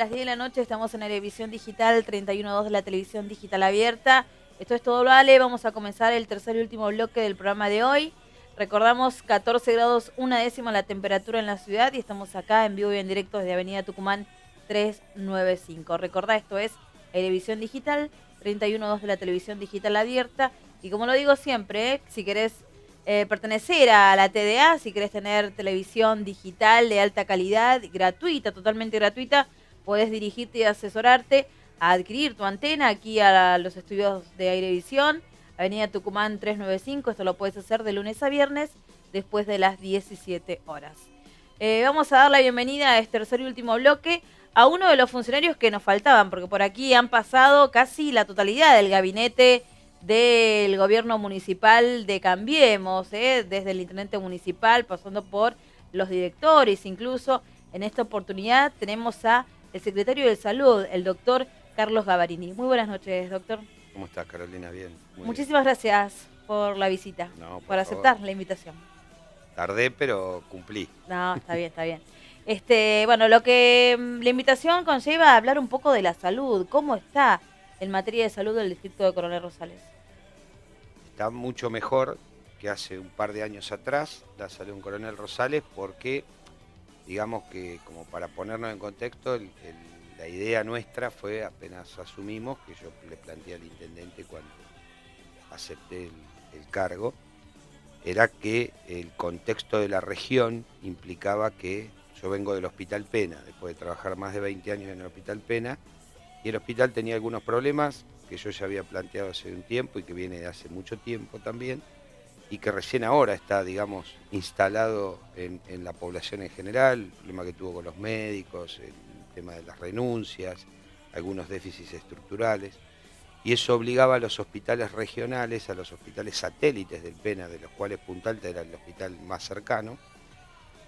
las 10 de la noche estamos en la televisión digital 31.2 de la televisión digital abierta. Esto es Todo Vale, vamos a comenzar el tercer y último bloque del programa de hoy. Recordamos 14 grados una décima la temperatura en la ciudad y estamos acá en vivo y en directo desde Avenida Tucumán 395. Recordá, esto es televisión digital 31.2 de la televisión digital abierta. Y como lo digo siempre, si querés pertenecer a la TDA, si querés tener televisión digital de alta calidad, gratuita, totalmente gratuita, podés dirigirte y asesorarte a adquirir tu antena aquí a los estudios de Airevisión, Avenida Tucumán 395. Esto lo puedes hacer de lunes a viernes después de las 17 horas. Vamos a dar la bienvenida a este tercer y último bloque a uno de los funcionarios que nos faltaban, porque por aquí han pasado casi la totalidad del gabinete del gobierno municipal de Cambiemos, desde el intendente municipal, pasando por los directores, incluso. En esta oportunidad tenemos a el secretario de Salud, el doctor Carlos Gavarini. Muy buenas noches, doctor. ¿Cómo estás, Carolina? Bien. Muchísimas gracias por la visita, por aceptar la invitación. Tardé, pero cumplí. No, está bien, está bien. Bueno, la invitación conlleva a hablar un poco de la salud. ¿Cómo está en materia de salud el distrito de Coronel Rosales? Está mucho mejor que hace un par de años atrás la salud en Coronel Rosales, porque, digamos que, como para ponernos en contexto, la idea nuestra fue, apenas asumimos, que yo le planteé al intendente cuando acepté el cargo, era que el contexto de la región implicaba que yo vengo del Hospital Pena, después de trabajar más de 20 años en el Hospital Pena, y el hospital tenía algunos problemas que yo ya había planteado hace un tiempo y que viene de hace mucho tiempo también, y que recién ahora está, digamos, instalado en la población en general, el problema que tuvo con los médicos, el tema de las renuncias, algunos déficits estructurales, y eso obligaba a los hospitales regionales, a los hospitales satélites del Pena, de los cuales Punta Alta era el hospital más cercano,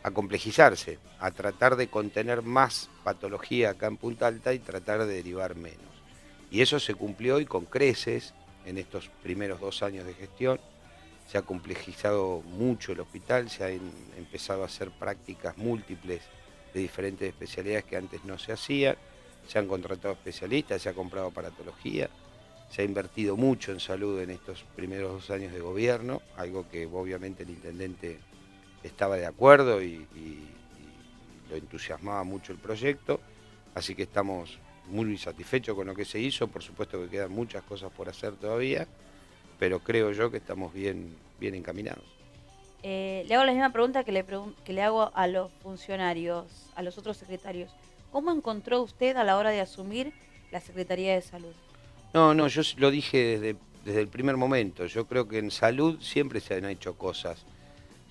a complejizarse, a tratar de contener más patología acá en Punta Alta y tratar de derivar menos. Y eso se cumplió y con creces en estos primeros 2 años de gestión. Se ha complejizado mucho el hospital, se han empezado a hacer prácticas múltiples de diferentes especialidades que antes no se hacían, se han contratado especialistas, se ha comprado aparatología, se ha invertido mucho en salud en estos primeros 2 años de gobierno, algo que obviamente el intendente estaba de acuerdo y lo entusiasmaba mucho el proyecto, así que estamos muy satisfechos con lo que se hizo. Por supuesto que quedan muchas cosas por hacer todavía, pero creo yo que estamos bien encaminados. Le hago la misma pregunta que le hago a los funcionarios, a los otros secretarios. ¿Cómo encontró usted a la hora de asumir la Secretaría de Salud? No, yo lo dije desde el primer momento. Yo creo que en salud siempre se han hecho cosas.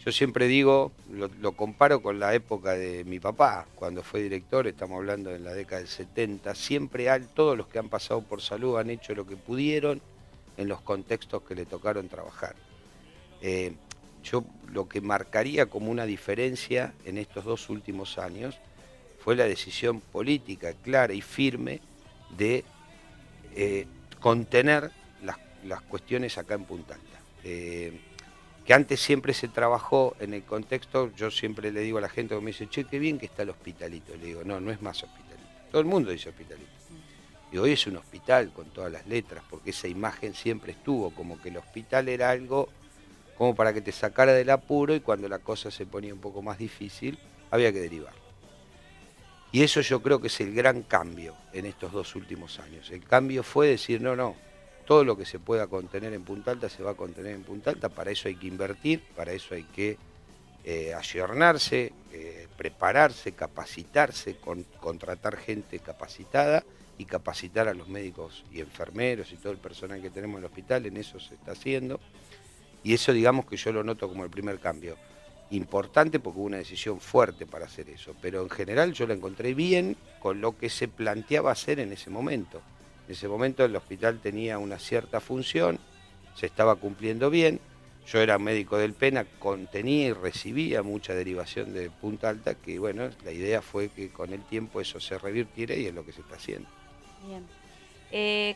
Yo siempre digo, lo comparo con la época de mi papá, cuando fue director, estamos hablando en la década del 70, siempre todos los que han pasado por salud han hecho lo que pudieron en los contextos que le tocaron trabajar. Yo lo que marcaría como una diferencia en estos 2 últimos años fue la decisión política clara y firme de contener las cuestiones acá en Punta Alta. Que antes siempre se trabajó en el contexto, yo siempre le digo a la gente que me dice, che, qué bien que está el hospitalito. Le digo, no es más hospitalito. Todo el mundo dice hospitalito. Y hoy es un hospital con todas las letras, porque esa imagen siempre estuvo, como que el hospital era algo como para que te sacara del apuro y cuando la cosa se ponía un poco más difícil, había que derivar. Y eso yo creo que es el gran cambio en estos 2 últimos años. El cambio fue decir, no, todo lo que se pueda contener en Punta Alta se va a contener en Punta Alta, para eso hay que invertir, para eso hay que ayornarse, prepararse, capacitarse, contratar gente capacitada y capacitar a los médicos y enfermeros y todo el personal que tenemos en el hospital. En eso se está haciendo. Y eso, digamos que yo lo noto como el primer cambio. Importante porque hubo una decisión fuerte para hacer eso, pero en general yo la encontré bien con lo que se planteaba hacer en ese momento. En ese momento el hospital tenía una cierta función, se estaba cumpliendo bien. Yo era médico del Pena, contenía y recibía mucha derivación de Punta Alta, que bueno, la idea fue que con el tiempo eso se revirtiera y es lo que se está haciendo. Bien.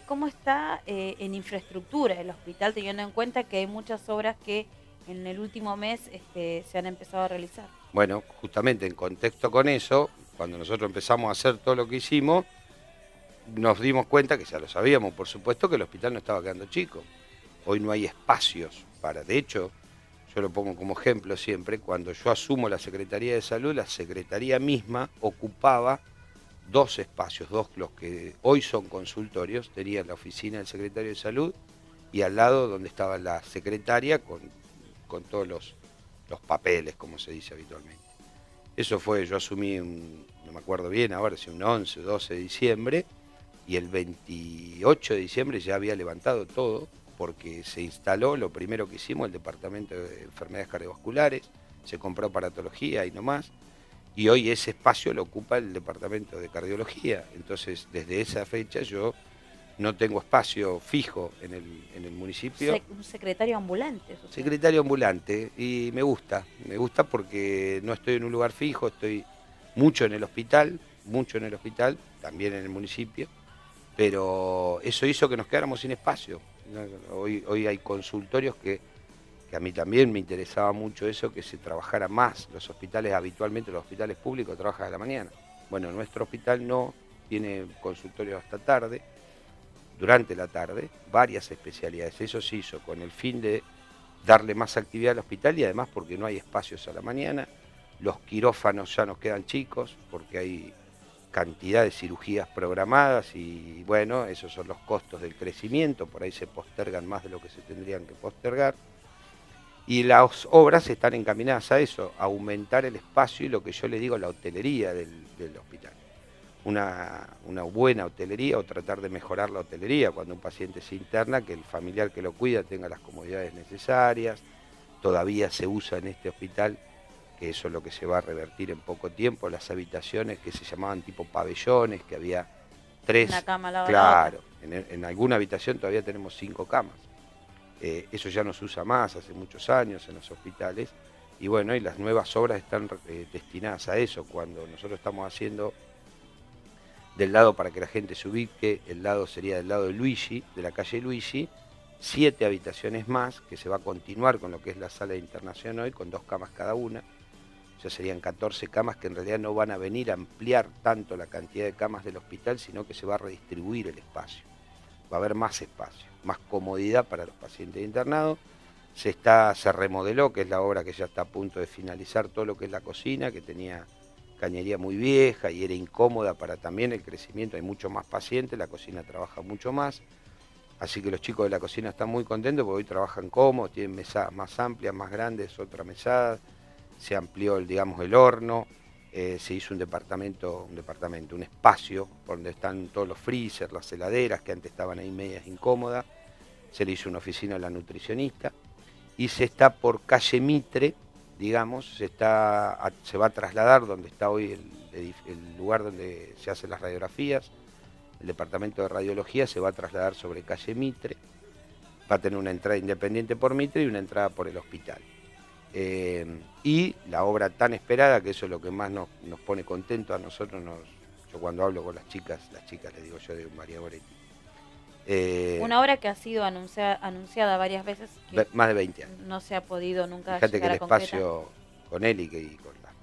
¿Cómo está en infraestructura el hospital, teniendo en cuenta que hay muchas obras que en el último mes se han empezado a realizar? Bueno, justamente en contexto con eso, cuando nosotros empezamos a hacer todo lo que hicimos, nos dimos cuenta, que ya lo sabíamos, por supuesto, que el hospital no estaba quedando chico. Hoy no hay espacios para, de hecho, yo lo pongo como ejemplo siempre, cuando yo asumo la Secretaría de Salud, la Secretaría misma ocupaba 2 espacios, los que hoy son consultorios, tenía la oficina del Secretario de Salud y al lado donde estaba la secretaria con todos los papeles, como se dice habitualmente. Eso fue, yo asumí, no me acuerdo bien ahora, si un 11 o 12 de diciembre, y el 28 de diciembre ya había levantado todo, porque se instaló, lo primero que hicimos, el departamento de enfermedades cardiovasculares, se compró aparatología y no más, y hoy ese espacio lo ocupa el departamento de cardiología. Entonces, desde esa fecha yo no tengo espacio fijo en el municipio. Un secretario ambulante. Secretario ambulante, y me gusta porque no estoy en un lugar fijo, estoy mucho en el hospital, también en el municipio, pero eso hizo que nos quedáramos sin espacio. Hoy hay consultorios que a mí también me interesaba mucho eso, que se trabajara más. Los hospitales, habitualmente los hospitales públicos trabajan a la mañana. Bueno, nuestro hospital no, tiene consultorios hasta tarde, durante la tarde, varias especialidades. Eso se hizo con el fin de darle más actividad al hospital y además porque no hay espacios a la mañana. Los quirófanos ya nos quedan chicos porque hay cantidad de cirugías programadas y bueno, esos son los costos del crecimiento, por ahí se postergan más de lo que se tendrían que postergar. Y las obras están encaminadas a eso, a aumentar el espacio y lo que yo le digo, la hotelería del hospital. Una buena hotelería o tratar de mejorar la hotelería cuando un paciente se interna, que el familiar que lo cuida tenga las comodidades necesarias. Todavía se usa en este hospital, que eso es lo que se va a revertir en poco tiempo, las habitaciones que se llamaban tipo pabellones, que había 3. Una cama al lado claro, en alguna habitación todavía tenemos 5 camas. Eso ya no se usa más, hace muchos años en los hospitales. Y bueno, y las nuevas obras están destinadas a eso. Cuando nosotros estamos haciendo del lado, para que la gente se ubique, el lado sería del lado de Luigi, de la calle Luigi, 7 habitaciones más, que se va a continuar con lo que es la sala de internación hoy, con 2 camas cada una. Ya serían 14 camas que en realidad no van a venir a ampliar tanto la cantidad de camas del hospital, sino que se va a redistribuir el espacio. Va a haber más espacio, más comodidad para los pacientes internados. Se remodeló, que es la obra que ya está a punto de finalizar, todo lo que es la cocina, que tenía cañería muy vieja y era incómoda para también el crecimiento. Hay mucho más pacientes, la cocina trabaja mucho más. Así que los chicos de la cocina están muy contentos porque hoy trabajan cómodos, tienen mesas más amplias, más grandes, otra mesada. Se amplió el horno, se hizo un espacio donde están todos los freezers, las heladeras que antes estaban ahí medias incómodas. Se le hizo una oficina a la nutricionista y se está por calle Mitre, se va a trasladar donde está hoy el lugar donde se hacen las radiografías. El departamento de radiología se va a trasladar sobre calle Mitre, va a tener una entrada independiente por Mitre y una entrada por el hospital. Y la obra tan esperada, que eso es lo que más nos pone contentos a nosotros, yo cuando hablo con las chicas les digo yo de María Goretti. Una obra que ha sido anunciada varias veces. Más de 20 años. No se ha podido nunca Fíjate llegar que el a concretar. espacio con él y con las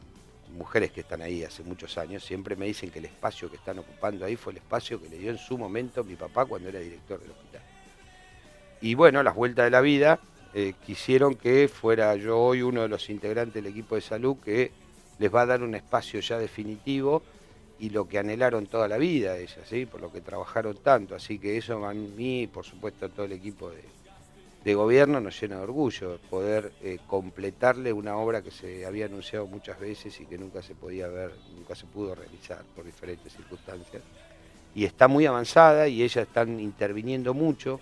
mujeres que están ahí hace muchos años, siempre me dicen que el espacio que están ocupando ahí fue el espacio que le dio en su momento mi papá cuando era director del hospital. Y bueno, las vueltas de la vida quisieron que fuera yo hoy uno de los integrantes del equipo de salud que les va a dar un espacio ya definitivo y lo que anhelaron toda la vida ellas, ¿sí? Por lo que trabajaron tanto. Así que eso a mí y por supuesto a todo el equipo de gobierno nos llena de orgullo, poder completarle una obra que se había anunciado muchas veces y que nunca se pudo realizar por diferentes circunstancias. Y está muy avanzada y ellas están interviniendo mucho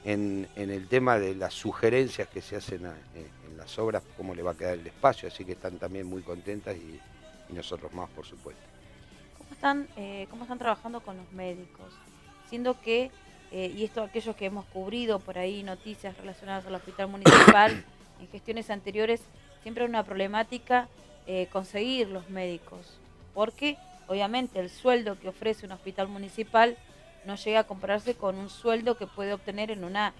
en el tema de las sugerencias que se hacen en las obras, cómo le va a quedar el espacio, así que están también muy contentas y nosotros más, por supuesto. ¿Cómo están trabajando con los médicos? Siendo que, y esto aquellos que hemos cubrido por ahí noticias relacionadas al hospital municipal, en gestiones anteriores, siempre es una problemática conseguir los médicos, porque obviamente el sueldo que ofrece un hospital municipal no llega a compararse con un sueldo que puede obtener en una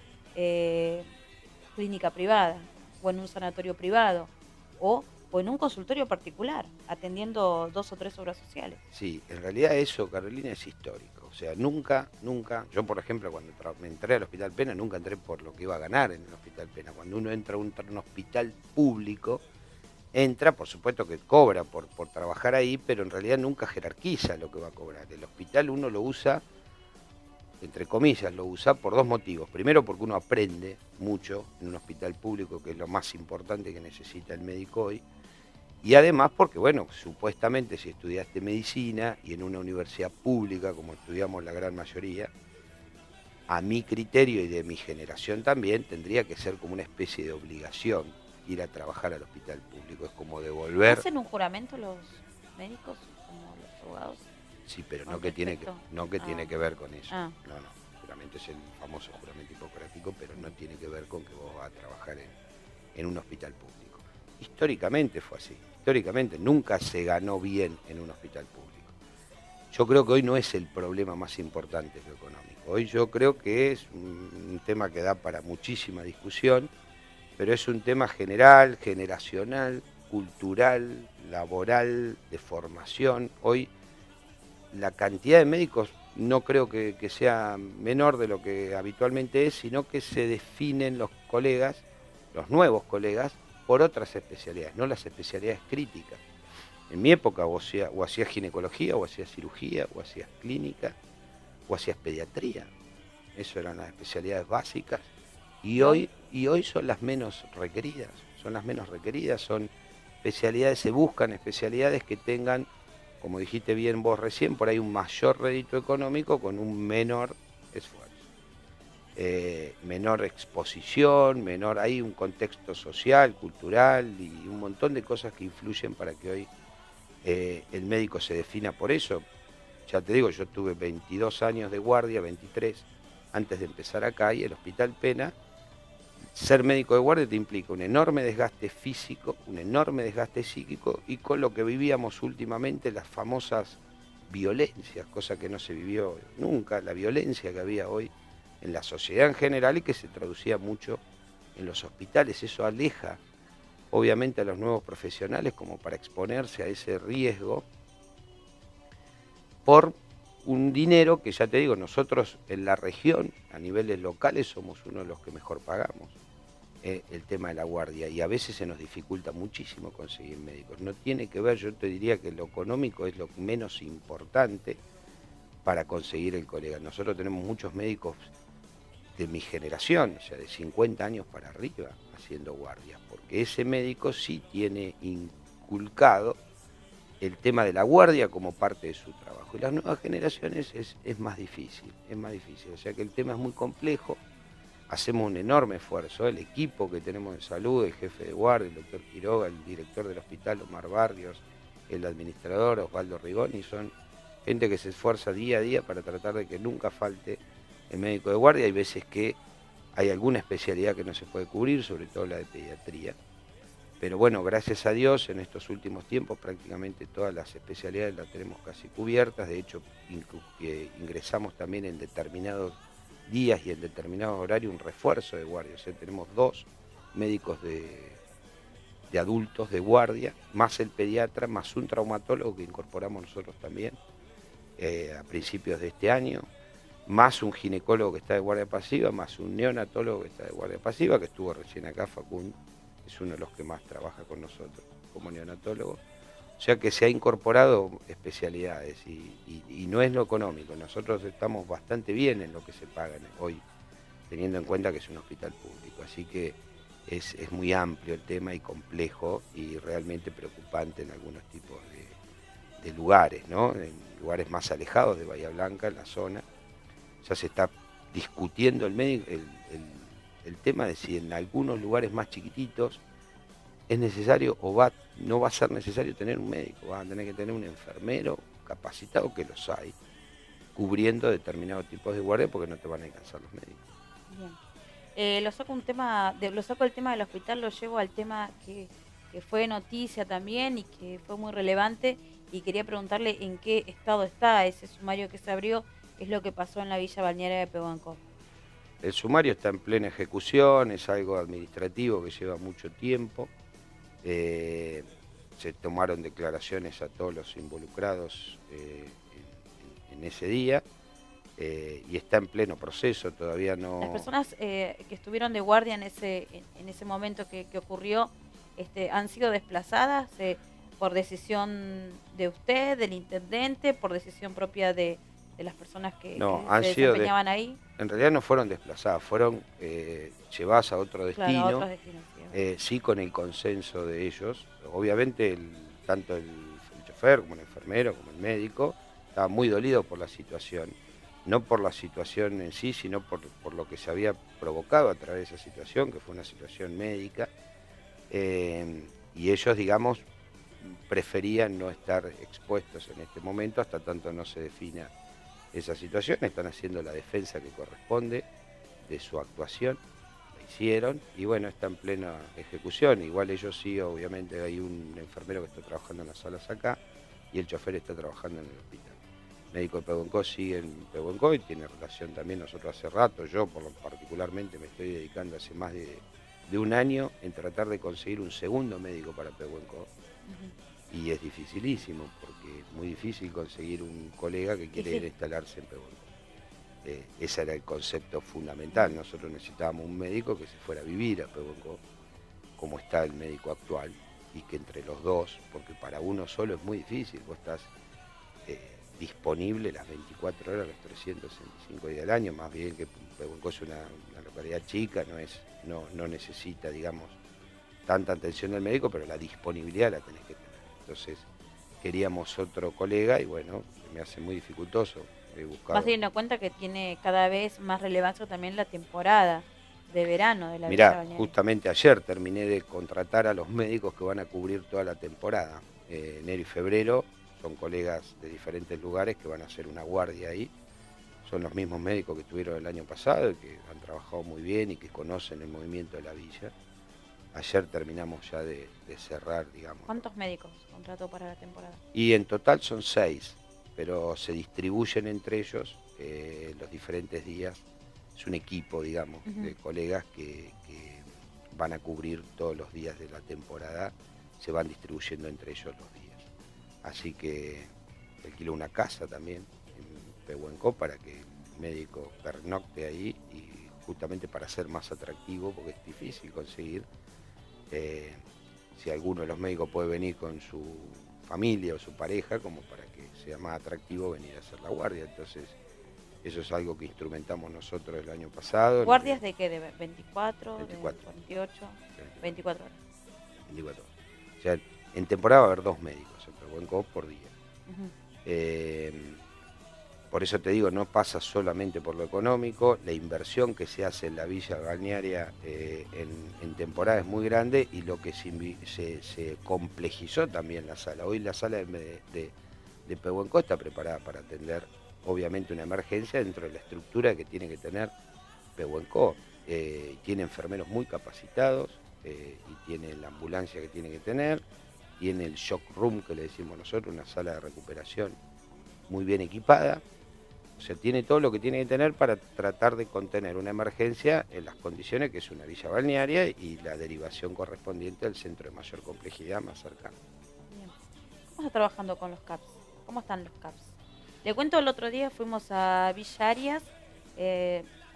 clínica privada o en un sanatorio privado o o en un consultorio particular, atendiendo 2 o 3 obras sociales. Sí, en realidad eso, Carolina, es histórico. O sea, nunca, yo por ejemplo cuando me entré al Hospital Pena, nunca entré por lo que iba a ganar en el Hospital Pena. Cuando uno entra a un hospital público, entra, por supuesto que cobra por trabajar ahí, pero en realidad nunca jerarquiza lo que va a cobrar. El hospital uno lo usa, entre comillas, lo usa por dos motivos. Primero porque uno aprende mucho en un hospital público, que es lo más importante que necesita el médico hoy. Y además porque, bueno, supuestamente si estudiaste medicina y en una universidad pública, como estudiamos la gran mayoría, a mi criterio y de mi generación también, tendría que ser como una especie de obligación ir a trabajar al hospital público. Es como devolver... ¿Hacen un juramento los médicos, como los abogados? Sí, pero no que tiene que ver con eso. Ah. No, el juramento es el famoso juramento hipocrático, pero no tiene que ver con que vos vas a trabajar en un hospital público. Históricamente fue así. Históricamente nunca se ganó bien en un hospital público. Yo creo que hoy no es el problema más importante lo económico. Hoy yo creo que es un tema que da para muchísima discusión, pero es un tema general, generacional, cultural, laboral, de formación. Hoy la cantidad de médicos no creo que sea menor de lo que habitualmente es, sino que se definen los colegas, los nuevos colegas, por otras especialidades, no las especialidades críticas. En mi época o hacías ginecología, o hacías cirugía, o hacías clínica, o hacías pediatría. Eso eran las especialidades básicas. Y hoy son las menos requeridas. Son especialidades, se buscan especialidades que tengan, como dijiste bien vos recién, por ahí un mayor rédito económico con un menor esfuerzo. Menor exposición, hay un contexto social, cultural y un montón de cosas que influyen para que hoy el médico se defina por eso. Ya te digo, yo tuve 22 años de guardia, 23, antes de empezar acá, y el Hospital Pena, ser médico de guardia te implica un enorme desgaste físico, un enorme desgaste psíquico, y con lo que vivíamos últimamente, las famosas violencias, cosa que no se vivió nunca, la violencia que había hoy en la sociedad en general y que se traducía mucho en los hospitales. Eso aleja obviamente a los nuevos profesionales como para exponerse a ese riesgo por un dinero que, ya te digo, nosotros en la región, a niveles locales, somos uno de los que mejor pagamos el tema de la guardia, y a veces se nos dificulta muchísimo conseguir médicos. No tiene que ver, yo te diría que lo económico es lo menos importante para conseguir el colega. Nosotros tenemos muchos médicos de mi generación, o sea, de 50 años para arriba, haciendo guardias, porque ese médico sí tiene inculcado el tema de la guardia como parte de su trabajo. Y las nuevas generaciones es más difícil, o sea que el tema es muy complejo. Hacemos un enorme esfuerzo, el equipo que tenemos de salud, el jefe de guardia, el doctor Quiroga, el director del hospital, Omar Barrios, el administrador, Osvaldo Rigoni, son gente que se esfuerza día a día para tratar de que nunca falte el médico de guardia. Hay veces que hay alguna especialidad que no se puede cubrir, sobre todo la de pediatría. Pero bueno, gracias a Dios, en estos últimos tiempos prácticamente todas las especialidades las tenemos casi cubiertas. De hecho, ingresamos también en determinados días y en determinados horarios un refuerzo de guardia. O sea, tenemos 2 médicos de adultos de guardia, más el pediatra, más un traumatólogo que incorporamos nosotros también a principios de este año, más un ginecólogo que está de guardia pasiva, más un neonatólogo que está de guardia pasiva, que estuvo recién acá, Facundo, es uno de los que más trabaja con nosotros como neonatólogo. O sea que se ha incorporado especialidades y no es lo económico. Nosotros estamos bastante bien en lo que se paga hoy, teniendo en cuenta que es un hospital público. Así que es muy amplio el tema y complejo y realmente preocupante en algunos tipos de lugares, ¿no? En lugares más alejados de Bahía Blanca, en la zona. Ya se está discutiendo el tema de si en algunos lugares más chiquititos es necesario no va a ser necesario tener un médico, van a tener que tener un enfermero capacitado, que los hay, cubriendo determinados tipos de guardia porque no te van a alcanzar los médicos. Bien. Lo saco el tema del hospital, lo llevo al tema que fue noticia también y que fue muy relevante, y quería preguntarle en qué estado está ese sumario que se abrió, qué es lo que pasó en la villa balnearia de Pehuenco. El sumario está en plena ejecución, es algo administrativo que lleva mucho tiempo. se tomaron declaraciones a todos los involucrados en ese día. Y está en pleno proceso, todavía no... Las personas que estuvieron de guardia en ese momento que ocurrió, ¿han sido desplazadas por decisión de usted, del intendente, por decisión propia de las personas que se desempeñaban ahí? En realidad no fueron desplazadas, fueron llevadas a otro destino, claro, a otros destinos, sí, con el consenso de ellos. Obviamente tanto el chofer como el enfermero como el médico estaban muy dolidos por la situación. No por la situación en sí, sino por lo que se había provocado a través de esa situación, que fue una situación médica. Y ellos, digamos, preferían no estar expuestos en este momento hasta tanto no se defina esa situación. Están haciendo la defensa que corresponde de su actuación, la hicieron, y bueno, está en plena ejecución. Igual ellos sí, obviamente hay un enfermero que está trabajando en las salas acá, y el chofer está trabajando en el hospital. El médico de Pehuenco sigue en Pehuenco y tiene relación también. Nosotros hace rato, yo particularmente me estoy dedicando hace más de un año en tratar de conseguir un segundo médico para Pehuenco. Y es dificilísimo, porque es muy difícil conseguir un colega que quiere ir a instalarse en Pehuenco. Ese era el concepto fundamental. Nosotros necesitábamos un médico que se fuera a vivir a Pehuenco, como está el médico actual, y que entre los dos, porque para uno solo es muy difícil, vos estás disponible las 24 horas, los 365 días del año, más bien que Pehuenco es una localidad chica, no necesita, digamos, tanta atención del médico, pero la disponibilidad la tenés que tener. Entonces queríamos otro colega y bueno, me hace muy dificultoso buscar. Más teniendo en cuenta que tiene cada vez más relevancia también la temporada de verano de la Villa Villa Balnearia. Justamente ayer terminé de contratar a los médicos que van a cubrir toda la temporada. Enero y febrero son colegas de diferentes lugares que van a hacer una guardia ahí. Son los mismos médicos que estuvieron el año pasado y que han trabajado muy bien y que conocen el movimiento de la villa. Ayer terminamos ya de cerrar, digamos. ¿Cuántos médicos contrató para la temporada? Y en total son 6, pero se distribuyen entre ellos los diferentes días. Es un equipo, digamos, de colegas que van a cubrir todos los días de la temporada, se van distribuyendo entre ellos los días. Así que alquiló una casa también en Pehuenco para que el médico pernocte ahí, y justamente para ser más atractivo, porque es difícil conseguir. Si alguno de los médicos puede venir con su familia o su pareja, como para que sea más atractivo venir a hacer la guardia. Entonces, eso es algo que instrumentamos nosotros el año pasado. ¿Guardias de qué? ¿De 24? 24. ¿De 48? 24 horas. 24 horas. O sea, en temporada va a haber 2 médicos en Pehuenco por día. Por eso te digo, no pasa solamente por lo económico, la inversión que se hace en la villa balnearia en temporada es muy grande, y lo que se complejizó también la sala. Hoy la sala de Pehuenco está preparada para atender, obviamente, una emergencia dentro de la estructura que tiene que tener Pehuenco. Tiene enfermeros muy capacitados, y tiene la ambulancia que tiene que tener, tiene el shock room, que le decimos nosotros, una sala de recuperación muy bien equipada. O sea, tiene todo lo que tiene que tener para tratar de contener una emergencia en las condiciones que es una villa balnearia y la derivación correspondiente al centro de mayor complejidad más cercano. Bien. ¿Cómo está trabajando con los CAPS? ¿Cómo están los CAPS? Le cuento, el otro día fuimos a Villa Arias,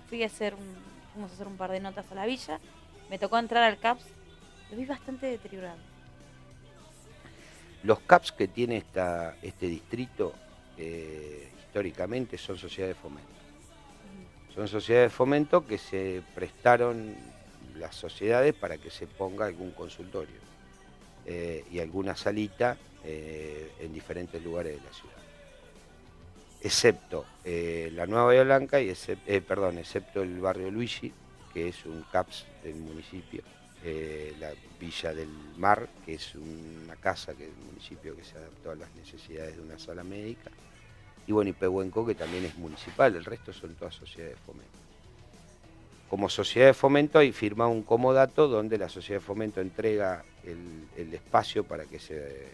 fuimos a hacer un par de notas a la villa, me tocó entrar al CAPS, lo vi bastante deteriorado. Los CAPS que tiene este distrito históricamente son sociedades de fomento. Son sociedades de fomento que se prestaron las sociedades para que se ponga algún consultorio y alguna salita en diferentes lugares de la ciudad. Excepto la Nueva Bahía Blanca, excepto el barrio Luigi, que es un CAPS del municipio. La Villa del Mar, que es una casa que el municipio que se adaptó a las necesidades de una sala médica, y bueno, y Pehuenco, que también es municipal. El resto son todas sociedades de fomento. Como sociedad de fomento hay firmado un comodato donde la sociedad de fomento entrega el espacio para que se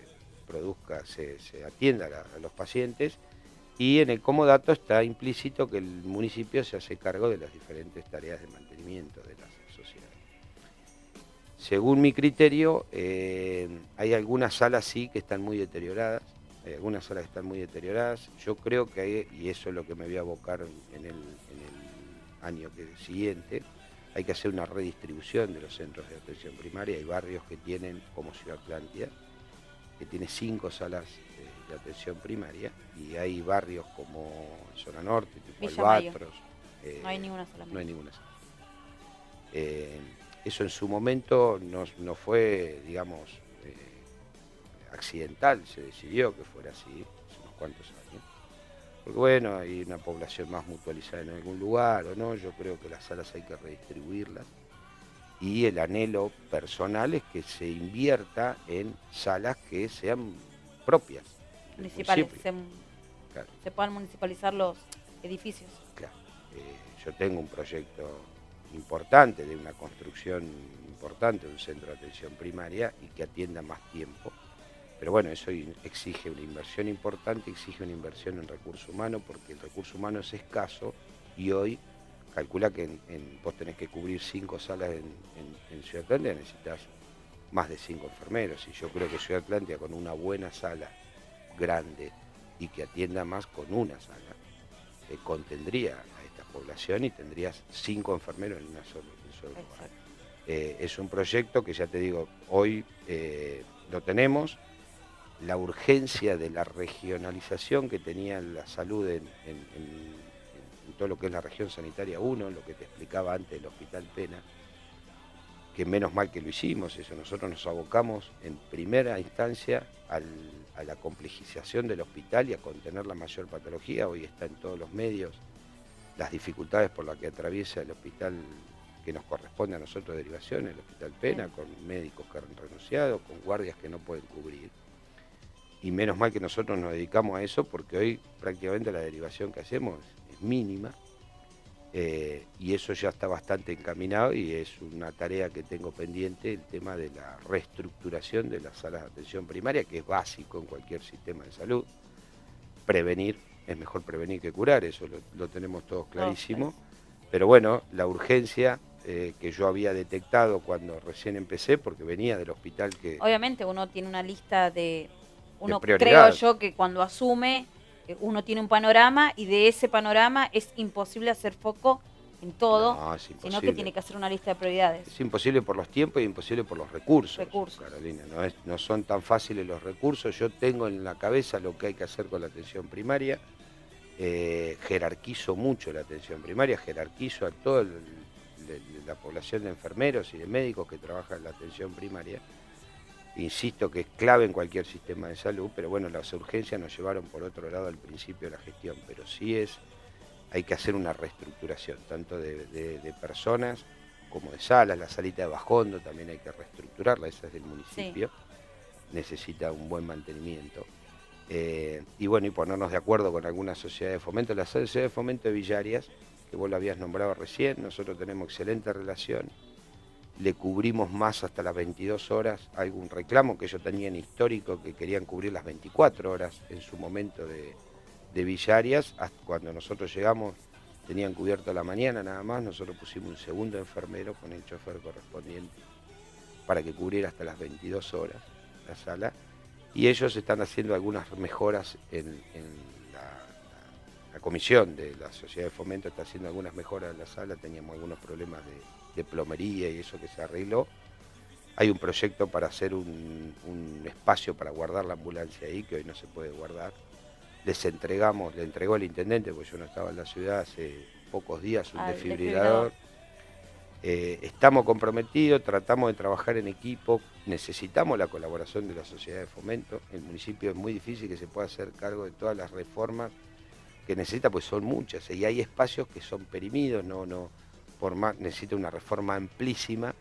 produzca, se atienda a los pacientes, y en el comodato está implícito que el municipio se hace cargo de las diferentes tareas de mantenimiento de las sociedades. Según mi criterio, hay algunas salas sí que están muy deterioradas, Yo creo que hay, y eso es lo que me voy a abocar en el año siguiente, hay que hacer una redistribución de los centros de atención primaria. Hay barrios que tienen, como Ciudad Atlántida, que tiene 5 salas de atención primaria, y hay barrios como Zona Norte, tipo Villa Albatros. No hay ninguna sola. No hay ninguna sala. Eso en su momento no fue, digamos, accidental, se decidió que fuera así hace unos cuantos años. Porque bueno, hay una población más mutualizada en algún lugar o no, yo creo que las salas hay que redistribuirlas. Y el anhelo personal es que se invierta en salas que sean propias. Municipales, Claro. se puedan municipalizar los edificios. Claro. Yo tengo un proyecto importante de una construcción importante de un centro de atención primaria y que atienda más tiempo. Pero bueno, eso exige una inversión importante, exige una inversión en recurso humano, porque el recurso humano es escaso y hoy calcula que vos tenés que cubrir 5 salas en Ciudad Atlántida, necesitas más de 5 enfermeros. Y yo creo que Ciudad Atlántida, con una buena sala grande y que atienda más con una sala, contendría a esta población y tendrías 5 enfermeros en un solo lugar. Es un proyecto que ya te digo, hoy lo tenemos. La urgencia de la regionalización que tenía la salud en todo lo que es la región sanitaria 1, lo que te explicaba antes del Hospital Pena, que menos mal que lo hicimos, eso, nosotros nos abocamos en primera instancia a la complejización del hospital y a contener la mayor patología. Hoy está en todos los medios las dificultades por las que atraviesa el hospital que nos corresponde a nosotros de derivación, el Hospital Pena, con médicos que han renunciado, con guardias que no pueden cubrir. Y menos mal que nosotros nos dedicamos a eso, porque hoy prácticamente la derivación que hacemos es mínima, y eso ya está bastante encaminado y es una tarea que tengo pendiente, el tema de la reestructuración de las salas de atención primaria, que es básico en cualquier sistema de salud. Prevenir, es mejor prevenir que curar, eso lo tenemos todos clarísimo, pero bueno, la urgencia que yo había detectado cuando recién empecé, porque venía del hospital que... Obviamente uno tiene una lista de... Uno prioridad. Creo yo que cuando asume, uno tiene un panorama y de ese panorama es imposible hacer foco en todo, sino que tiene que hacer una lista de prioridades. Es imposible por los tiempos y imposible por los recursos. Carolina, no son tan fáciles los recursos. Yo tengo en la cabeza lo que hay que hacer con la atención primaria. Jerarquizo mucho la atención primaria, jerarquizo a toda la población de enfermeros y de médicos que trabajan en la atención primaria. Insisto que es clave en cualquier sistema de salud, pero bueno, las urgencias nos llevaron por otro lado al principio de la gestión, pero sí hay que hacer una reestructuración, tanto de personas como de salas. La salita de Bajondo también hay que reestructurarla, esa es del municipio, sí. Necesita un buen mantenimiento. Y bueno, y ponernos de acuerdo con algunas sociedades de fomento. La sociedad de fomento de Villarias, que vos la habías nombrado recién, nosotros tenemos excelente relación. Le cubrimos más hasta las 22 horas, hay un reclamo que ellos tenían histórico, que querían cubrir las 24 horas en su momento de Villarias. Hasta cuando nosotros llegamos tenían cubierto la mañana nada más, nosotros pusimos un segundo enfermero con el chofer correspondiente para que cubriera hasta las 22 horas la sala, y ellos están haciendo algunas mejoras en la comisión de la sociedad de fomento, está haciendo algunas mejoras en la sala. Teníamos algunos problemas de plomería y eso que se arregló. Hay un proyecto para hacer un espacio para guardar la ambulancia ahí, que hoy no se puede guardar. Le entregó el intendente, porque yo no estaba en la ciudad hace pocos días, un desfibrilador. Estamos comprometidos, tratamos de trabajar en equipo, necesitamos la colaboración de la sociedad de fomento. El municipio es muy difícil que se pueda hacer cargo de todas las reformas que necesita, pues son muchas, y hay espacios que son perimidos, necesita una reforma amplísima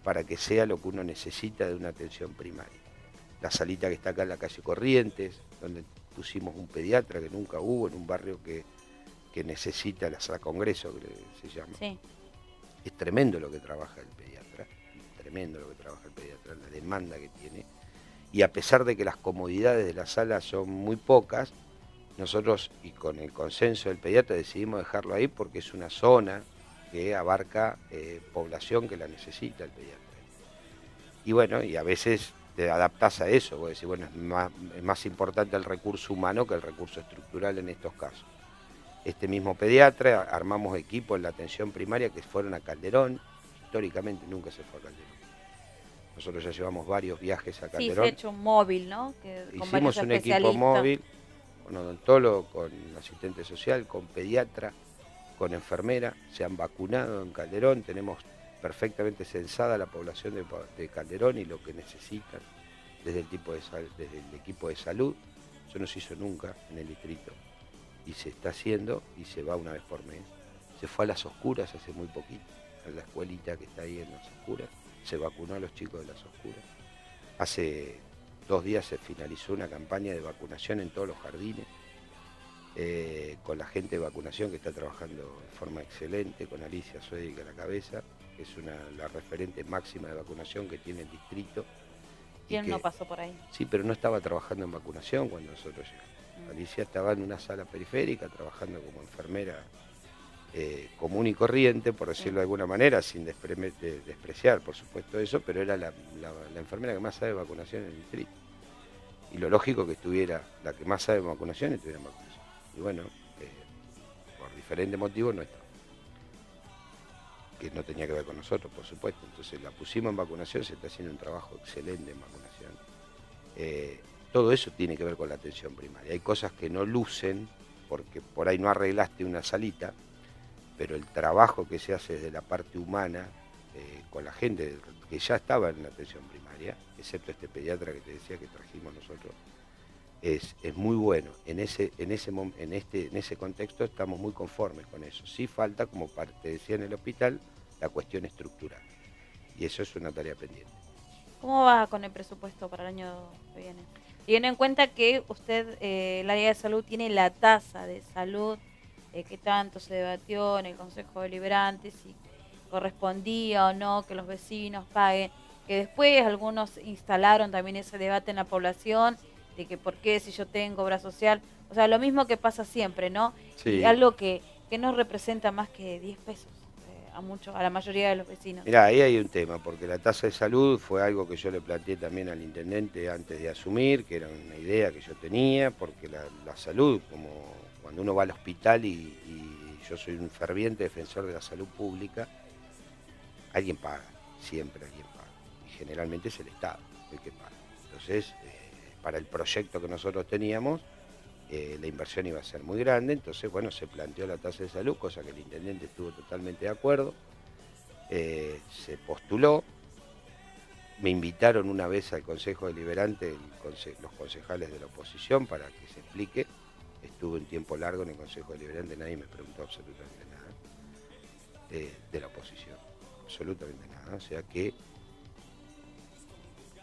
para que sea lo que uno necesita de una atención primaria. La salita que está acá en la calle Corrientes, donde pusimos un pediatra que nunca hubo, en un barrio que necesita la sala Congreso, que se llama. Sí. Es tremendo lo que trabaja el pediatra, la demanda que tiene. Y a pesar de que las comodidades de la sala son muy pocas, nosotros, y con el consenso del pediatra, decidimos dejarlo ahí porque es una zona que abarca población que la necesita el pediatra. Y bueno, y a veces te adaptás a eso, vos decís, bueno, es más importante el recurso humano que el recurso estructural en estos casos. Este mismo pediatra, armamos equipo en la atención primaria que fueron a Calderón, históricamente nunca se fue a Calderón. Nosotros ya llevamos varios viajes a Sí, Calderón. se ha hecho un móvil, ¿no? Con varios Hicimos un equipo especialistas. móvil, con odontólogo, con asistente social, con pediatra, con enfermera, se han vacunado en Calderón, tenemos perfectamente censada la población de Calderón y lo que necesitan desde el equipo de salud. Eso no se hizo nunca en el distrito y se está haciendo y se va una vez por mes. Se fue a Las Oscuras hace muy poquito, a la escuelita que está ahí en Las Oscuras, se vacunó a los chicos de Las Oscuras. Hace 2 días se finalizó una campaña de vacunación en todos los jardines, con la gente de vacunación que está trabajando de forma excelente, con Alicia Suedic a la cabeza, que es la referente máxima de vacunación que tiene el distrito. ¿Quién no pasó por ahí? Sí, pero no estaba trabajando en vacunación cuando nosotros llegamos. Alicia estaba en una sala periférica trabajando como enfermera común y corriente, por decirlo de alguna manera, sin despreciar, por supuesto, eso, pero era la enfermera que más sabe de vacunación en el distrito. Y lo lógico que estuviera la que más sabe de vacunación estuviera en vacunación. Y bueno, por diferentes motivos no estaba. Que no tenía que ver con nosotros, por supuesto. Entonces la pusimos en vacunación, se está haciendo un trabajo excelente en vacunación. Todo eso tiene que ver con la atención primaria. Hay cosas que no lucen, porque por ahí no arreglaste una salita, pero el trabajo que se hace desde la parte humana, con la gente que ya estaba en la atención primaria, excepto este pediatra que te decía que trajimos nosotros, es muy bueno. En ese contexto estamos muy conformes con eso. Sí falta, como te decía en el hospital, la cuestión estructural. Y eso es una tarea pendiente. ¿Cómo va con el presupuesto para el año que viene? Teniendo en cuenta que usted, el área de salud, tiene la tasa de salud que tanto se debatió en el Consejo Deliberante, si correspondía o no que los vecinos paguen, que después algunos instalaron también ese debate en la población, de que por qué si yo tengo obra social, o sea, lo mismo que pasa siempre, ¿no? Sí. Y algo que no representa más que 10 pesos a la mayoría de los vecinos. Mirá, ahí hay un tema, porque la tasa de salud fue algo que yo le planteé también al intendente antes de asumir, que era una idea que yo tenía, porque la salud, como cuando uno va al hospital y yo soy un ferviente defensor de la salud pública, alguien paga, siempre alguien paga, y generalmente es el Estado el que paga. Entonces, para el proyecto que nosotros teníamos, la inversión iba a ser muy grande, entonces bueno, se planteó la tasa de salud, cosa que el intendente estuvo totalmente de acuerdo, se postuló, me invitaron una vez al Consejo Deliberante los concejales de la oposición para que se explique, estuve un tiempo largo en el Consejo Deliberante, nadie me preguntó absolutamente nada, de la oposición, absolutamente nada, o sea que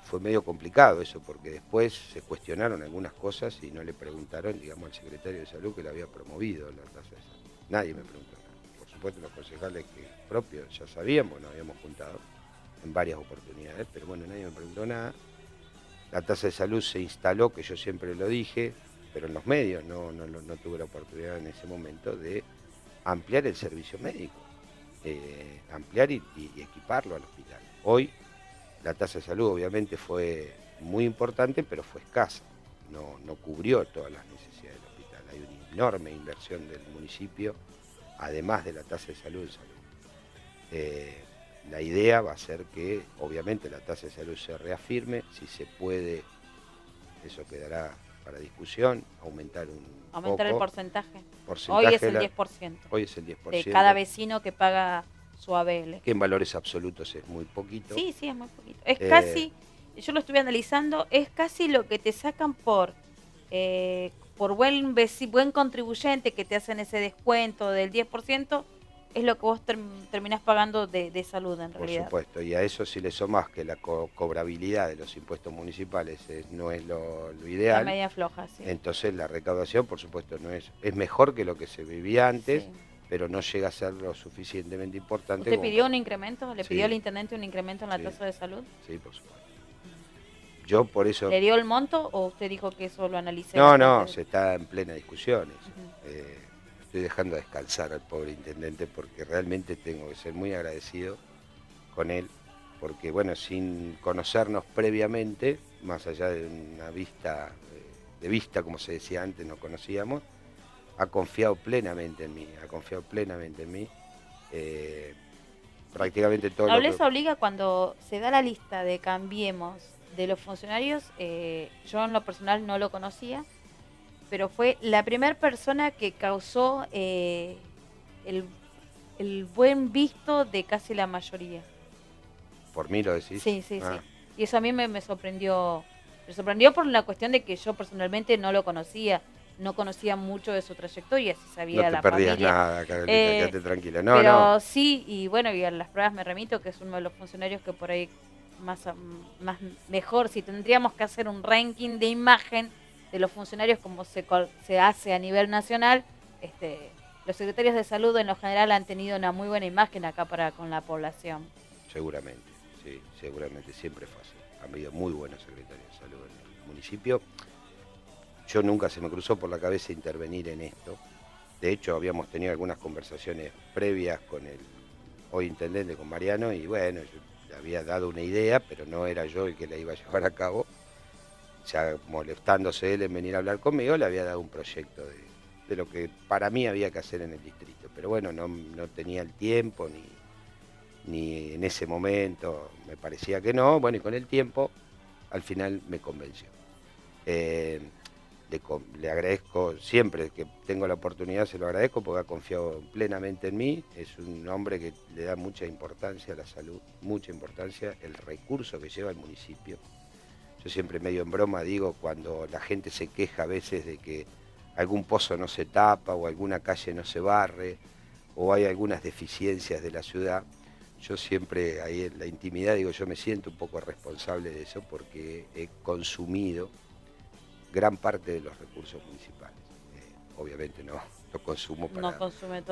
fue medio complicado eso, porque después se cuestionaron algunas cosas y no le preguntaron, digamos, al secretario de Salud que le había promovido la tasa de salud. Nadie me preguntó nada. Por supuesto, los concejales propios ya sabíamos, nos habíamos juntado en varias oportunidades, pero bueno, nadie me preguntó nada. La tasa de salud se instaló, que yo siempre lo dije, pero en los medios no tuve la oportunidad en ese momento de ampliar el servicio médico, ampliar y equiparlo al hospital. Hoy, la tasa de salud obviamente fue muy importante, pero fue escasa, no cubrió todas las necesidades del hospital. Hay una enorme inversión del municipio, además de la tasa de salud en salud. La idea va a ser que obviamente la tasa de salud se reafirme, si se puede, eso quedará para discusión, aumentar el porcentaje. Hoy es el 10%. Hoy es el 10%. De cada vecino que paga su ABL. Que en valores absolutos es muy poquito. Sí, es muy poquito. Es casi, yo lo estuve analizando, es casi lo que te sacan por buen contribuyente, que te hacen ese descuento del 10%, es lo que vos terminás pagando de salud en realidad. Por supuesto, y a eso si le sumás que la cobrabilidad de los impuestos municipales no es lo ideal. La media floja, sí. Entonces la recaudación, por supuesto, es mejor que lo que se vivía antes. Sí. Pero no llega a ser lo suficientemente importante. ¿Usted pidió un incremento? ¿Le pidió al intendente un incremento en la tasa de salud? Sí, por supuesto. Yo por eso... ¿Le dio el monto o usted dijo que eso lo analicé? No, se está en plena discusión eso. Estoy dejando descansar al pobre intendente porque realmente tengo que ser muy agradecido con él, porque bueno, sin conocernos previamente, más allá de una vista, de vista, como se decía antes, nos conocíamos, ha confiado plenamente en mí. Prácticamente todo lo que... Nobleza obliga cuando se da la lista de Cambiemos de los funcionarios, yo en lo personal no lo conocía, pero fue la primera persona que causó el buen visto de casi la mayoría. ¿Por mí lo decís? Sí. Y eso a mí me sorprendió. Me sorprendió por la cuestión de que yo personalmente no lo conocía. No conocía mucho de su trayectoria, si sabía No te la perdías familia. nada, Carolina, quédate tranquila. No, Pero no. sí, y bueno, y a las pruebas me remito, que es uno de los funcionarios que por ahí más mejor, si tendríamos que hacer un ranking de imagen de los funcionarios como se hace a nivel nacional, los secretarios de salud en lo general han tenido una muy buena imagen acá para con la población. Seguramente, sí, seguramente, siempre fue así. Han habido muy buenos secretarios de salud en el municipio. Yo nunca se me cruzó por la cabeza intervenir en esto. De hecho, habíamos tenido algunas conversaciones previas con el hoy intendente, con Mariano, y bueno, yo le había dado una idea, pero no era yo el que la iba a llevar a cabo. Ya molestándose él en venir a hablar conmigo, le había dado un proyecto de lo que para mí había que hacer en el distrito. Pero bueno, no tenía el tiempo, ni en ese momento me parecía que no. Bueno, y con el tiempo, al final me convenció. Le agradezco siempre que tengo la oportunidad, se lo agradezco porque ha confiado plenamente en mí. Es un hombre que le da mucha importancia a la salud, mucha importancia, el recurso que lleva el municipio. Yo siempre medio en broma digo, cuando la gente se queja a veces de que algún pozo no se tapa o alguna calle no se barre o hay algunas deficiencias de la ciudad, yo siempre ahí en la intimidad digo, yo me siento un poco responsable de eso porque he consumido gran parte de los recursos municipales. Obviamente no consumo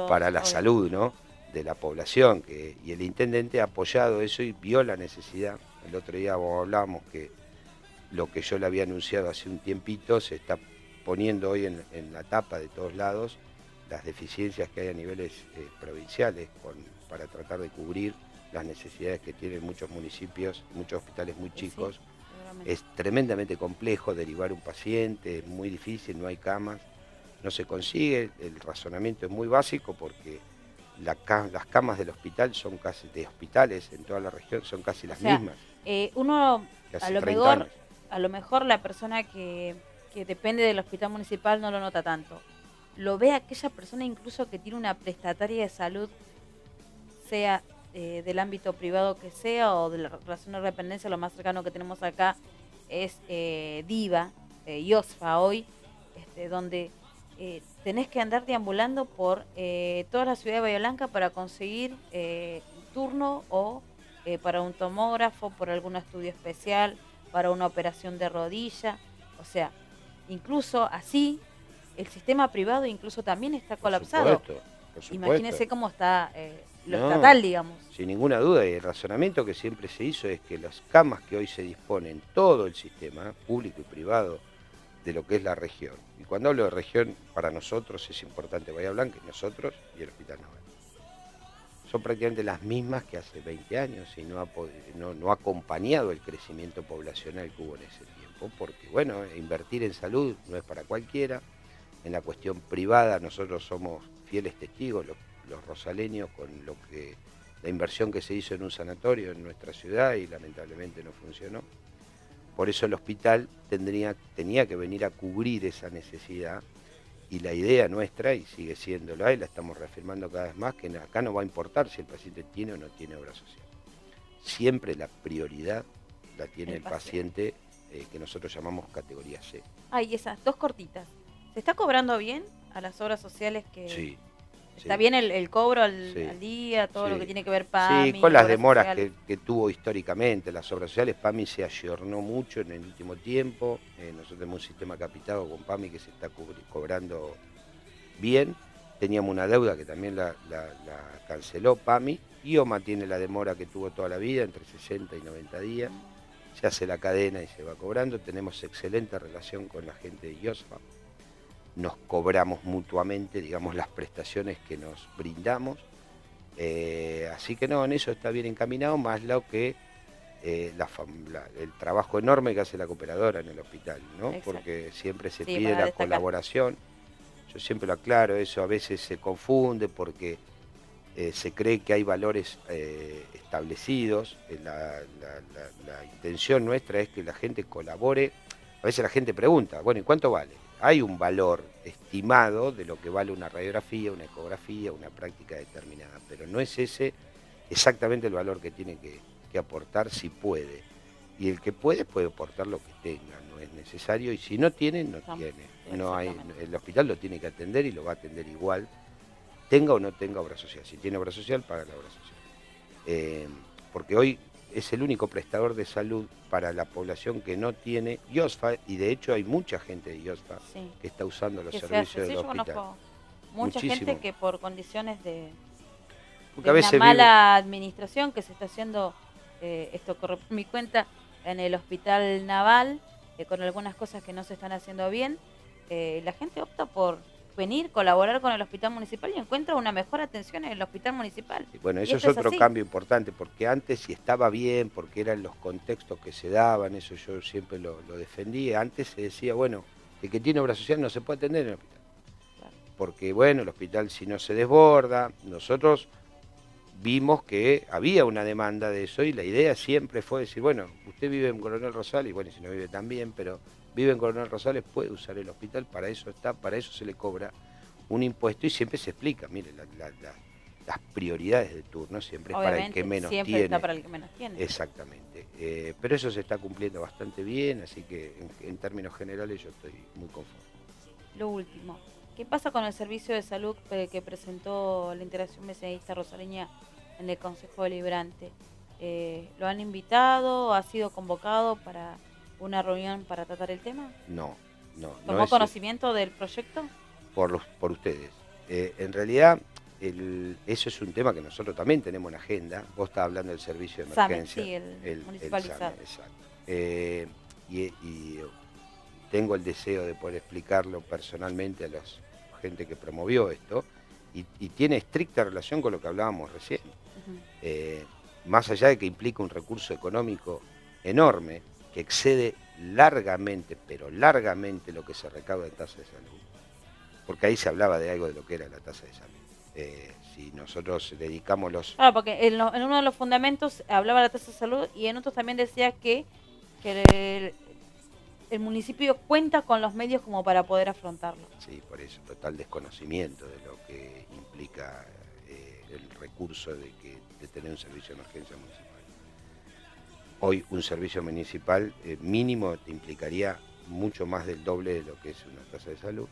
para la salud, ¿no?, de la población, y el intendente ha apoyado eso y vio la necesidad. El otro día hablábamos que lo que yo le había anunciado hace un tiempito se está poniendo hoy en la tapa de todos lados, las deficiencias que hay a niveles provinciales para tratar de cubrir las necesidades que tienen muchos municipios, muchos hospitales muy chicos. Sí. Es tremendamente complejo derivar un paciente, es muy difícil, no hay camas, no se consigue. El razonamiento es muy básico porque las camas del hospital son casi, de hospitales en toda la región, son casi las mismas. Uno, a lo mejor la persona que depende del hospital municipal no lo nota tanto. Lo ve aquella persona incluso que tiene una prestataria de salud, sea del ámbito privado que sea o de la relación de dependencia, lo más cercano que tenemos acá es DIVA, IOSFA hoy, donde tenés que andar deambulando por toda la ciudad de Bahía Blanca para conseguir turno o para un tomógrafo, por algún estudio especial, para una operación de rodilla. O sea, incluso así, el sistema privado incluso también está colapsado. Por supuesto. Imagínense cómo está lo estatal, digamos. Sin ninguna duda, y el razonamiento que siempre se hizo es que las camas que hoy se disponen, todo el sistema público y privado de lo que es la región, y cuando hablo de región, para nosotros es importante Bahía Blanca, nosotros y el Hospital Naval, son prácticamente las mismas que hace 20 años y no ha acompañado el crecimiento poblacional que hubo en ese tiempo, porque bueno, invertir en salud no es para cualquiera. En la cuestión privada nosotros somos fieles testigos, los rosaleños, con la inversión que se hizo en un sanatorio en nuestra ciudad y lamentablemente no funcionó. Por eso el hospital tenía que venir a cubrir esa necesidad, y la idea nuestra, y sigue siéndola y la estamos reafirmando cada vez más, que acá no va a importar si el paciente tiene o no tiene obra social. Siempre la prioridad la tiene el paciente que nosotros llamamos categoría C. Y esas dos cortitas. ¿Se está cobrando bien a las obras sociales que...? Sí. ¿Está bien el cobro al día, todo lo que tiene que ver PAMI? Sí, con las demoras que tuvo históricamente las obras sociales. PAMI se ayornó mucho en el último tiempo. Nosotros tenemos un sistema capitado con PAMI que se está cobrando bien. Teníamos una deuda que también la canceló PAMI. IOMA tiene la demora que tuvo toda la vida, entre 60 y 90 días. Se hace la cadena y se va cobrando. Tenemos excelente relación con la gente de IOSFA. Nos cobramos mutuamente, digamos, las prestaciones que nos brindamos. Así que no, en eso está bien encaminado, más lo que el trabajo enorme que hace la cooperadora en el hospital, ¿no? Exacto. Porque siempre se Sí, pide para la destacar. colaboración. Yo siempre lo aclaro, eso a veces se confunde porque se cree que hay valores establecidos. La intención nuestra es que la gente colabore. A veces la gente pregunta, bueno, ¿y cuánto vale? Hay un valor estimado de lo que vale una radiografía, una ecografía, una práctica determinada, pero no es ese exactamente el valor que tiene que aportar si puede. Y el que puede aportar lo que tenga, no es necesario, y si no tiene, no tiene. No hay, el hospital lo tiene que atender y lo va a atender igual, tenga o no tenga obra social. Si tiene obra social, paga la obra social. Porque hoy es el único prestador de salud para la población que no tiene IOSFA, y de hecho hay mucha gente de IOSFA que está usando los servicios del hospital. Yo conozco mucha gente que por condiciones de una mala administración que se está haciendo, esto corre por mi cuenta, en el hospital naval, con algunas cosas que no se están haciendo bien, la gente opta por venir, colaborar con el hospital municipal y encuentra una mejor atención en el hospital municipal. Y bueno, eso es otro cambio importante, porque antes si estaba bien, porque eran los contextos que se daban, eso yo siempre lo defendí. Antes se decía, bueno, el que tiene obra social no se puede atender en el hospital. Claro. Porque bueno, el hospital si no se desborda, nosotros vimos que había una demanda de eso y la idea siempre fue decir, bueno, usted vive en Coronel Rosales, y bueno, si no vive tan bien, pero vive en Coronel Rosales, puede usar el hospital, para eso está, para eso se le cobra un impuesto y siempre se explica, mire, las prioridades de turno siempre es para el que menos siempre tiene. Está para el que menos tiene. Exactamente, pero eso se está cumpliendo bastante bien, así que en términos generales yo estoy muy conforme. Lo último, ¿qué pasa con el servicio de salud que presentó la Integración Mecenista Rosaleña en el Consejo Deliberante? ¿Lo han invitado? ¿Ha sido convocado para una reunión para tratar el tema? No. ¿Tomó conocimiento del proyecto? Por ustedes. En realidad, eso es un tema que nosotros también tenemos en agenda. Vos estás hablando del servicio de emergencia. Sí, el municipalizado. Exacto. Y tengo el deseo de poder explicarlo personalmente a la gente que promovió esto, y tiene estricta relación con lo que hablábamos recién. Más allá de que implica un recurso económico enorme, que excede largamente, pero largamente lo que se recauda en tasa de salud, porque ahí se hablaba de algo de lo que era la tasa de salud. Si nosotros dedicamos los... Claro, porque en uno de los fundamentos hablaba de la tasa de salud y en otros también decía que el municipio cuenta con los medios como para poder afrontarlo. Sí, por eso, total desconocimiento de lo que implica el recurso de tener un servicio de emergencia municipal. Hoy un servicio municipal mínimo te implicaría mucho más del doble de lo que es una tasa de salud,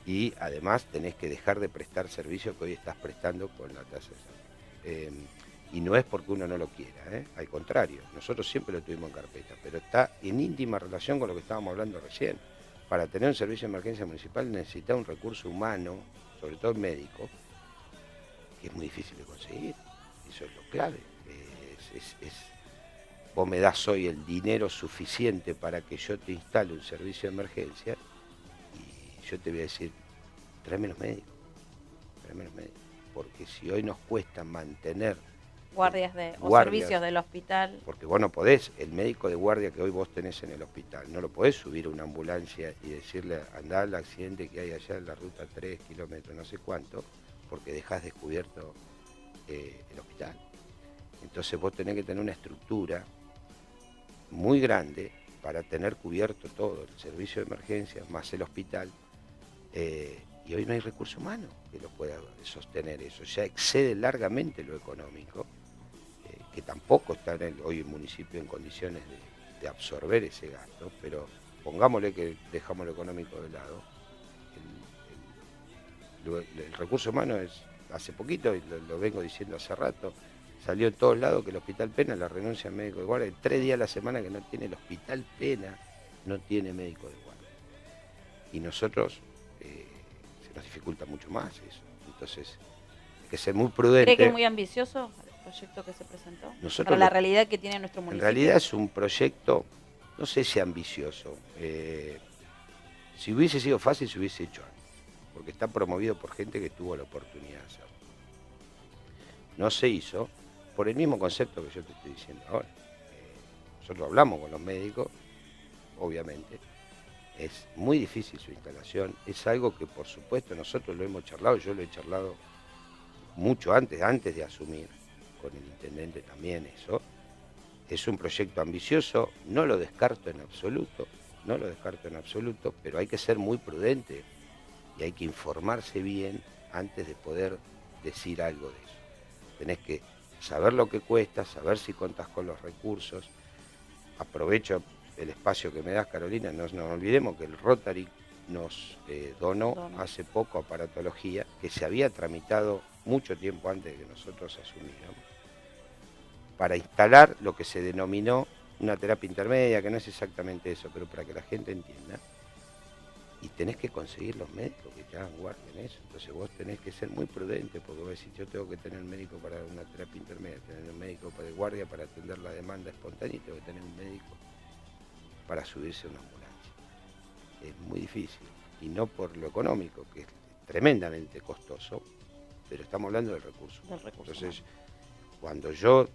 y además tenés que dejar de prestar servicios que hoy estás prestando con la tasa de salud. Y no es porque uno no lo quiera, al contrario, nosotros siempre lo tuvimos en carpeta, pero está en íntima relación con lo que estábamos hablando recién. Para tener un servicio de emergencia municipal necesita un recurso humano, sobre todo médico, que es muy difícil de conseguir. Eso es lo clave. Vos me das hoy el dinero suficiente para que yo te instale un servicio de emergencia y yo te voy a decir, tráeme los médicos, porque si hoy nos cuesta mantener guardias o servicios del hospital. Porque vos no podés, el médico de guardia que hoy vos tenés en el hospital, no lo podés subir a una ambulancia y decirle, andá al accidente que hay allá en la ruta 3 kilómetros, no sé cuánto, porque dejás descubierto el hospital. Entonces vos tenés que tener una estructura muy grande para tener cubierto todo, el servicio de emergencia, más el hospital, y hoy no hay recurso humano que lo pueda sostener eso, ya excede largamente lo económico, que tampoco está hoy el municipio en condiciones de absorber ese gasto, pero pongámosle que dejamos lo económico de lado, el recurso humano es, hace poquito, y lo vengo diciendo hace rato, salió en todos lados que el Hospital Pena, la renuncia al médico de guardia, 3 días a la semana que no tiene el Hospital Pena, no tiene médico de guardia. Y nosotros, se nos dificulta mucho más eso. Entonces, hay que ser muy prudente. ¿Cree que es muy ambicioso el proyecto que se presentó? Para la realidad que tiene nuestro municipio. En realidad es un proyecto, no sé si ambicioso. Si hubiese sido fácil, se hubiese hecho antes, porque está promovido por gente que tuvo la oportunidad de hacerlo. No se hizo por el mismo concepto que yo te estoy diciendo ahora. nosotros hablamos con los médicos, obviamente. Es muy difícil su instalación, es algo que por supuesto nosotros lo hemos charlado, yo lo he charlado mucho antes de asumir, con el intendente también eso. Es un proyecto ambicioso, no lo descarto en absoluto, pero hay que ser muy prudente y hay que informarse bien antes de poder decir algo de eso. Tenés que saber lo que cuesta, saber si contás con los recursos. Aprovecho el espacio que me das, Carolina, no nos olvidemos que el Rotary nos donó hace poco aparatología que se había tramitado mucho tiempo antes de que nosotros asumiéramos, para instalar lo que se denominó una terapia intermedia, que no es exactamente eso, pero para que la gente entienda. Y tenés que conseguir los médicos que te hagan guardia en eso. Entonces vos tenés que ser muy prudente, porque vos decís, yo tengo que tener un médico para una terapia intermedia, tener un médico para guardia para atender la demanda espontánea, y tengo que tener un médico para subirse a una ambulancia. Es muy difícil, y no por lo económico, que es tremendamente costoso, pero estamos hablando del recurso. Entonces, cuando yo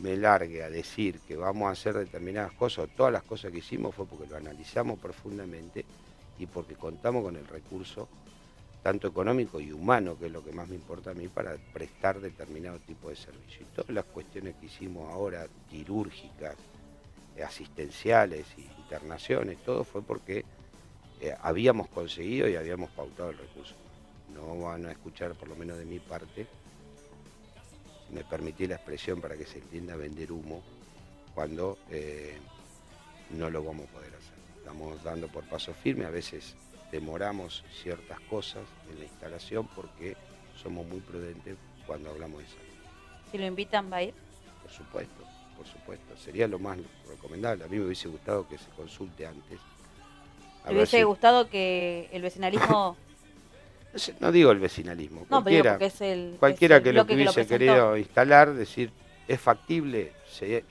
me largue a decir que vamos a hacer determinadas cosas, o todas las cosas que hicimos, fue porque lo analizamos profundamente y porque contamos con el recurso, tanto económico y humano, que es lo que más me importa a mí, para prestar determinado tipo de servicio. Y todas las cuestiones que hicimos ahora, quirúrgicas, asistenciales y internaciones, todo fue porque habíamos conseguido y habíamos pautado el recurso. No van a escuchar, por lo menos de mi parte, si me permití la expresión para que se entienda, vender humo, cuando no lo vamos a poder hacer. Estamos dando por paso firme, a veces demoramos ciertas cosas en la instalación porque somos muy prudentes cuando hablamos de salud. Si lo invitan, ¿va a ir? Por supuesto, sería lo más recomendable. A mí me hubiese gustado que se consulte antes. ¿Le hubiese gustado que el vecinalismo... No digo el vecinalismo, no, cualquiera, pero es cualquiera que lo hubiese querido instalar, decir, es factible,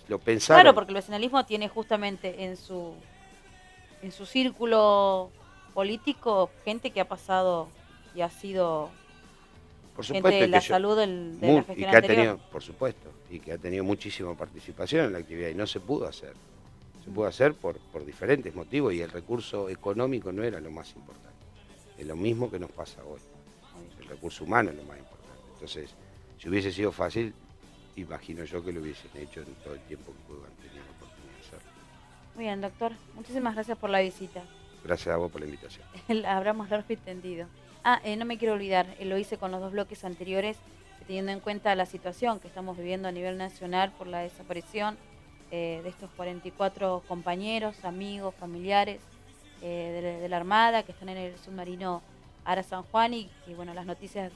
lo pensaron. Claro, porque el vecinalismo tiene justamente en su círculo político gente que ha pasado y ha sido, por supuesto, gente de la salud de la gestión anterior. Tenido, por supuesto, y que ha tenido muchísima participación en la actividad y no se pudo hacer. Se pudo hacer por diferentes motivos y el recurso económico no era lo más importante. Es lo mismo que nos pasa hoy. El recurso humano es lo más importante. Entonces, si hubiese sido fácil, imagino yo que lo hubiesen hecho en todo el tiempo que han tenido la oportunidad de hacerlo. Muy bien, doctor. Muchísimas gracias por la visita. Gracias a vos por la invitación. Abramos largo y tendido. No me quiero olvidar, lo hice con los 2 bloques anteriores, teniendo en cuenta la situación que estamos viviendo a nivel nacional por la desaparición de estos 44 compañeros, amigos, familiares de la Armada que están en el submarino Ara San Juan y bueno, las noticias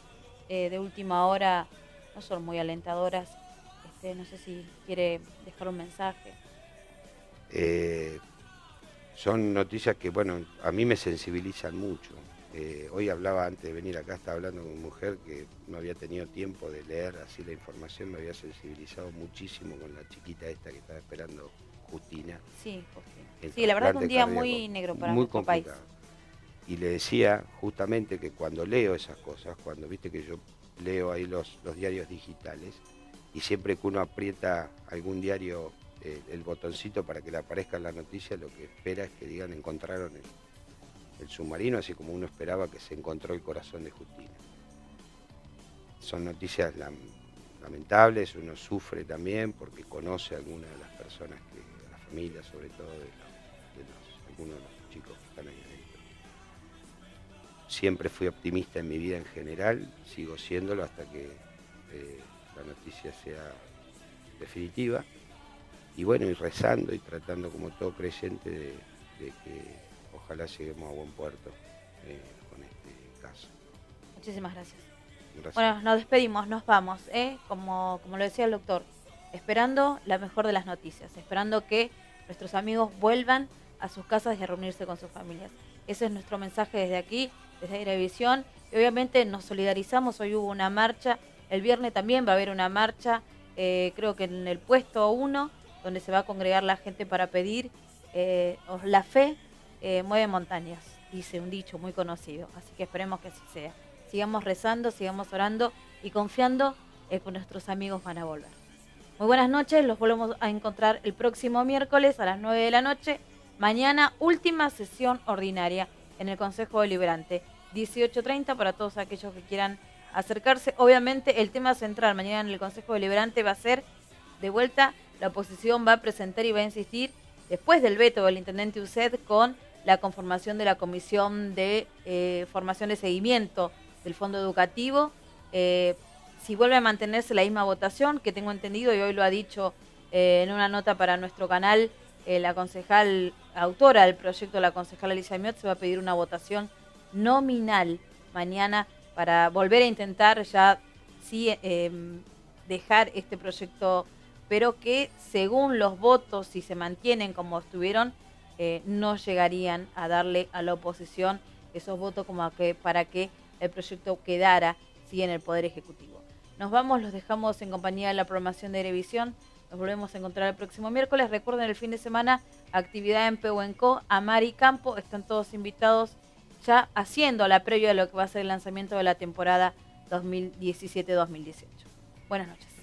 de última hora no son muy alentadoras. No sé si quiere dejar un mensaje. Son noticias que, bueno, a mí me sensibilizan mucho. Hoy hablaba, antes de venir acá, estaba hablando con mi mujer que no había tenido tiempo de leer así la información, me había sensibilizado muchísimo con la chiquita esta que estaba esperando, Justina. Sí, la verdad que un día muy negro para nuestro país. Y le decía justamente que cuando leo esas cosas, cuando viste que yo leo ahí los diarios digitales, y siempre que uno aprieta algún diario el botoncito para que le aparezcan las noticias, lo que espera es que digan encontraron el submarino, así como uno esperaba que se encontró el corazón de Justina. Son noticias lamentables, uno sufre también porque conoce a algunas de las personas, a la familia sobre todo, algunos de los chicos que están ahí adentro. Siempre fui optimista en mi vida en general, sigo siéndolo hasta que la noticia sea definitiva. Y bueno, y rezando y tratando como todo creyente de que ojalá lleguemos a buen puerto con este caso. Muchísimas gracias. Gracias. Bueno, nos despedimos, nos vamos, como lo decía el doctor, esperando la mejor de las noticias, esperando que nuestros amigos vuelvan a sus casas y a reunirse con sus familias. Ese es nuestro mensaje desde aquí, desde Airevisión. Y obviamente nos solidarizamos, hoy hubo una marcha, el viernes también va a haber una marcha, creo que en el puesto 1, donde se va a congregar la gente para pedir la fe mueve montañas, dice un dicho muy conocido, así que esperemos que así sea. Sigamos rezando, sigamos orando y confiando que nuestros amigos van a volver. Muy buenas noches, los volvemos a encontrar el próximo miércoles a las 9 de la noche. Mañana, última sesión ordinaria en el Consejo Deliberante. 18:30 para todos aquellos que quieran acercarse. Obviamente el tema central mañana en el Consejo Deliberante va a ser, de vuelta, la oposición va a presentar y va a insistir, después del veto del intendente Uced, con la conformación de la Comisión de Formación de Seguimiento del Fondo Educativo. Si vuelve a mantenerse la misma votación, que tengo entendido, y hoy lo ha dicho en una nota para nuestro canal, la concejal autora del proyecto, la concejala Alicia Miot, se va a pedir una votación nominal mañana para volver a intentar ya sí dejar este proyecto, pero que según los votos, si se mantienen como estuvieron, no llegarían a darle a la oposición esos votos como para que el proyecto quedara sí en el Poder Ejecutivo. Nos vamos, los dejamos en compañía de la programación de Erevisión. Nos volvemos a encontrar el próximo miércoles. Recuerden, el fin de semana, actividad en Pehuenco, Amar y Campo. Están todos invitados ya haciendo la previa de lo que va a ser el lanzamiento de la temporada 2017-2018. Buenas noches.